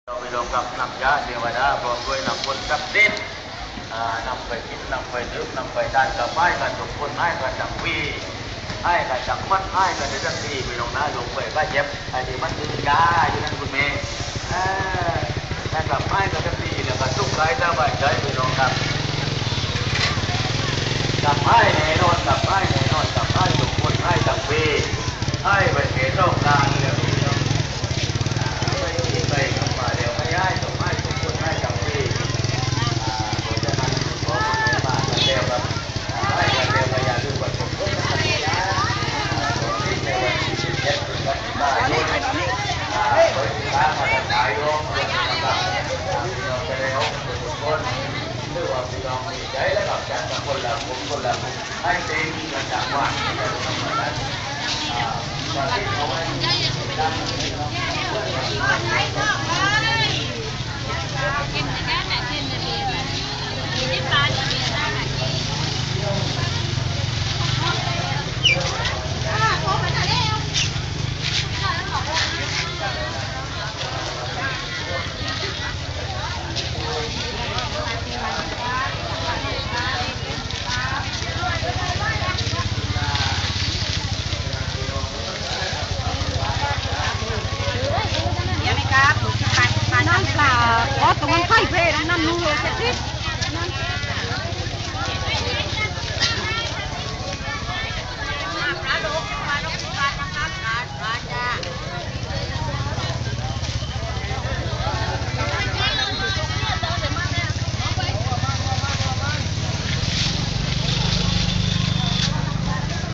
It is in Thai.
เราไปลงกับนำยาเทวดาพร้อมด้วยนำคนกับสิ้นนำไปกินนำไปดื่มนำไปทานกับไม้กันทุกคนให้กันจังวีให้กันจังมัดให้กันในทันทีไปลงหน้าลงไปก็เย็บไอ้ที่มันคือยาอยู่นั่นคุณเมย์แต่กับให้กันทันทีแล้วก็ทุกข์ใจสบายใจไปลงกับให้แน่นอนกับให้แน่นอนกับให้ทุกคนให้จังวีให้ไปเห็นโลกงานเลยไปกับมาเดี๋ยวไม่ให้ส่งให้ทุกคนให้จังวีโดยจะนั้นขอคนมากันเดียวกับให้กันเดียวกับอย่าลืมว่าทุกคนจะทำงานตอนนี้ในวันที่7 ถึงวันที่8นี้โดยที่ร้านมาจากไหนลงเรื่องต่างๆเราจะได้เอาทุกคนหรือว่าพี่น้องมีใจและกับจัดกับคนละมุมคนละมุมให้เต็มที่กันจากว่าจะทำอะไรตอนที่เขาให้ดัง